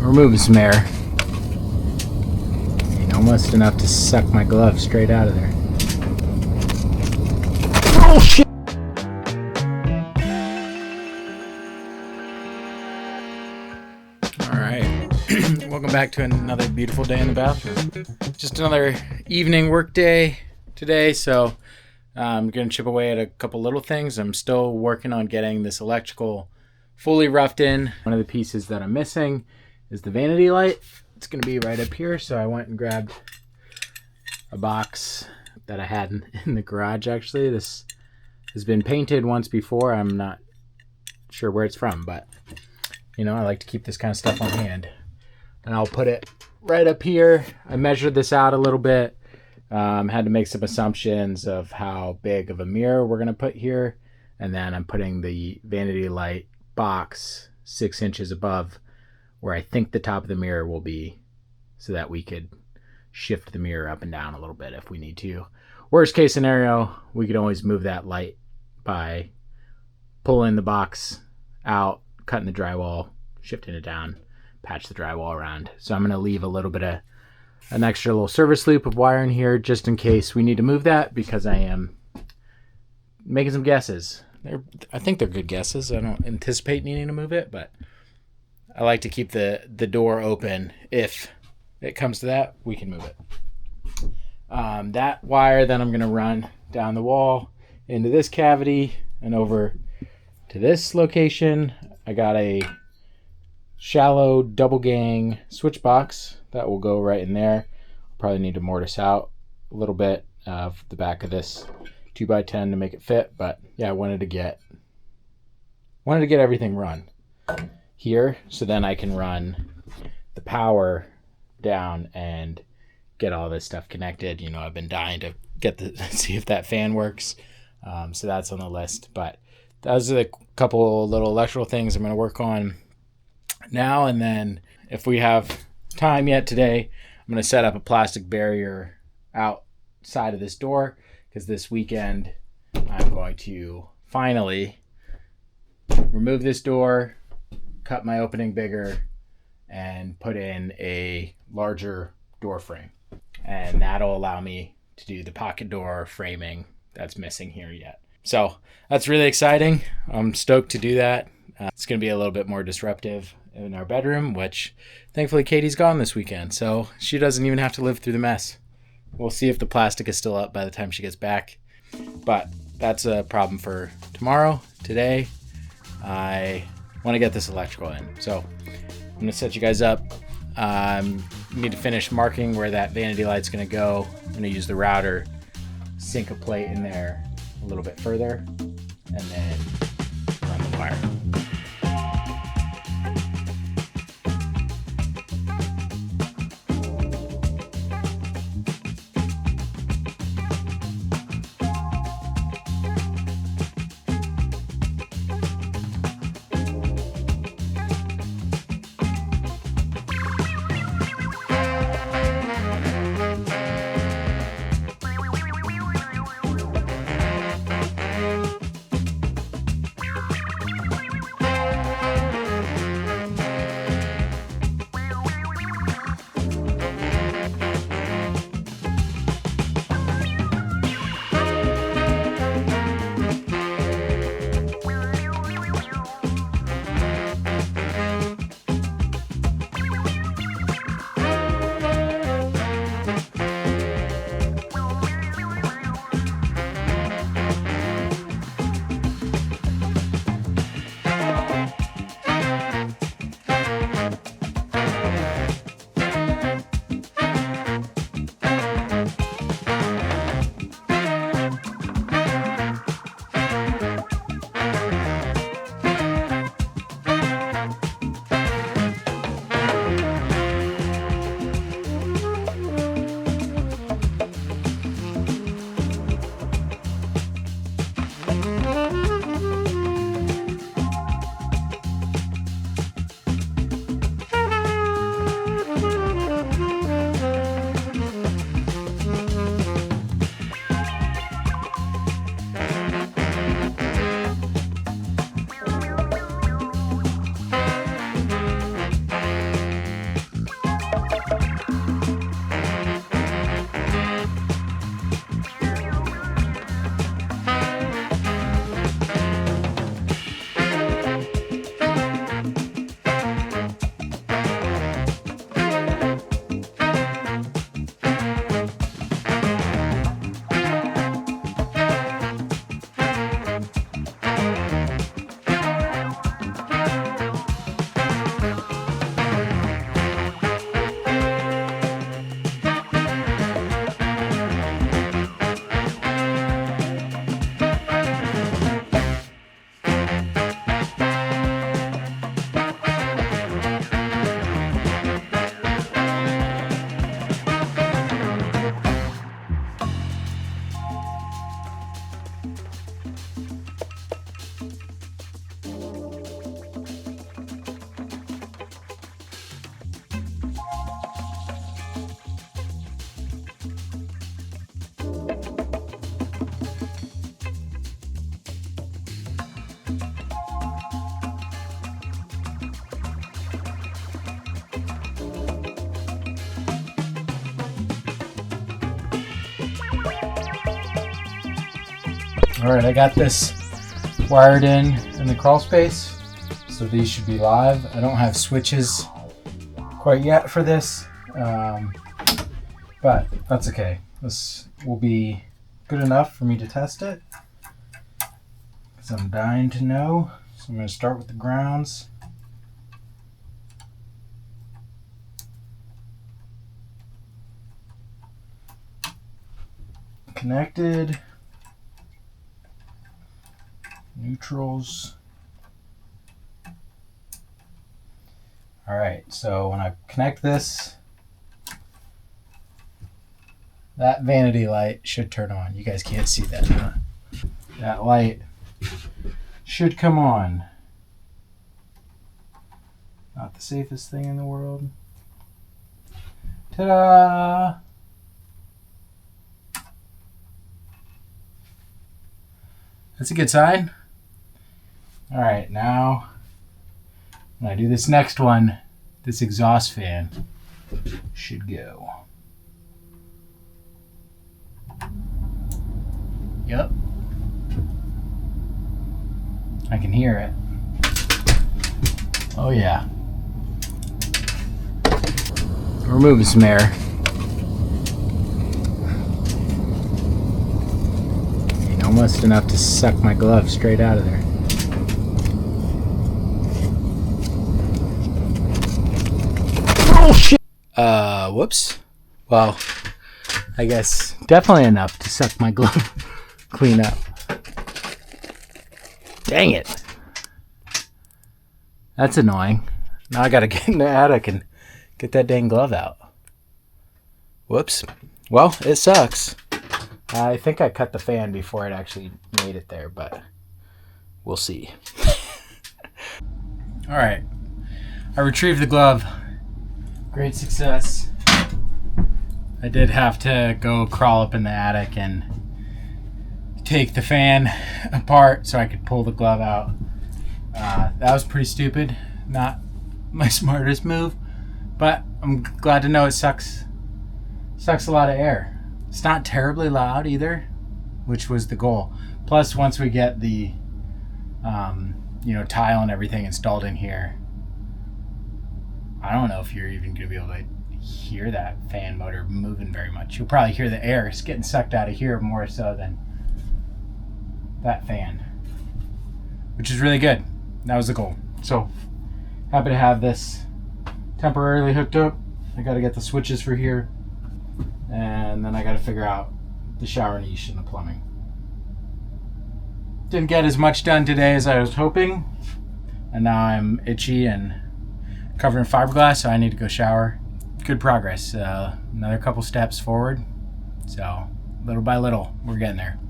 removing some air. Almost enough to suck my glove straight out of there. Oh shit! Alright. Welcome back to another beautiful day in the bathroom. Just another evening work day today, so I'm going to chip away at a couple little things. I'm still working on getting this electrical fully roughed in. One of the pieces that I'm missing is the vanity light. It's going to be right up here, so I went and grabbed a box that I had in the garage. Actually, this has been painted once before. I'm not sure where it's from, but I like to keep this kind of stuff on hand. And I'll put it right up here. I measured this out a little bit. Had to make some assumptions of how big of a mirror we're going to put here. And then I'm putting the vanity light box 6 inches above where I think the top of the mirror will be, so that we could shift the mirror up and down a little bit if we need to. Worst case scenario, we could always move that light by pulling the box out, cutting the drywall, shifting it down, patch the drywall around. So I'm going to leave a little bit of an extra little service loop of wire in here just in case we need to move that, because I am making some guesses. I think they're good guesses. I don't anticipate needing to move it, but I like to keep the door open. If it comes to that, we can move it. That wire then I'm going to run down the wall into this cavity and over to this location. I got a shallow double gang switch box that will go right in there. Probably need to mortise out a little bit of the back of this 2x10 to make it fit, but yeah, I wanted to get everything run here, so then I can run the power down and get all this stuff connected. I've been dying to see if that fan works, so that's on the list. But those are the couple little electrical things I'm going to work on now, and then if we have time yet today, I'm going to set up a plastic barrier outside of this door, because this weekend I'm going to finally remove this door, cut my opening bigger, and put in a larger door frame. And that'll allow me to do the pocket door framing that's missing here yet. So that's really exciting. I'm stoked to do that. It's going to be a little bit more disruptive in our bedroom, which thankfully Katie's gone this weekend, so she doesn't even have to live through the mess. We'll see if the plastic is still up by the time she gets back. But that's a problem for tomorrow. Today, I want to get this electrical in. So I'm going to set you guys up. Need to finish marking where that vanity light's going to go. I'm going to use the router, sink a plate in there a little bit further, and then run the wire. All right, I got this wired in the crawl space, so these should be live. I don't have switches quite yet for this, but that's okay. This will be good enough for me to test it, because I'm dying to know. So I'm going to start with the grounds. Connected. Neutrals. Alright, so when I connect this, that vanity light should turn on. You guys can't see that, huh? That light should come on. Not the safest thing in the world. Ta-da! That's a good sign. Alright, now when I do this next one, this exhaust fan should go. Yep. I can hear it. Oh yeah. We're moving some air. Almost enough to suck my glove straight out of there. Oh shit! Whoops. Well, I guess definitely enough to suck my glove clean up. Dang it. That's annoying. Now I gotta get in the attic and get that dang glove out. Whoops. Well, it sucks. I think I cut the fan before it actually made it there, but we'll see. All right, I retrieved the glove. Great success. I did have to go crawl up in the attic and take the fan apart so I could pull the glove out. That was pretty stupid. Not my smartest move, but I'm glad to know it sucks a lot of air. It's not terribly loud either, which was the goal. Plus, once we get the tile and everything installed in here, I don't know if you're even going to be able to hear that fan motor moving very much. You'll probably hear the air. It's getting sucked out of here more so than that fan, which is really good. That was the goal. So, happy to have this temporarily hooked up. I got to get the switches for here. And then I got to figure out the shower niche and the plumbing. Didn't get as much done today as I was hoping. And now I'm itchy and covered in fiberglass, so I need to go shower. Good progress. Another couple steps forward. So little by little, we're getting there.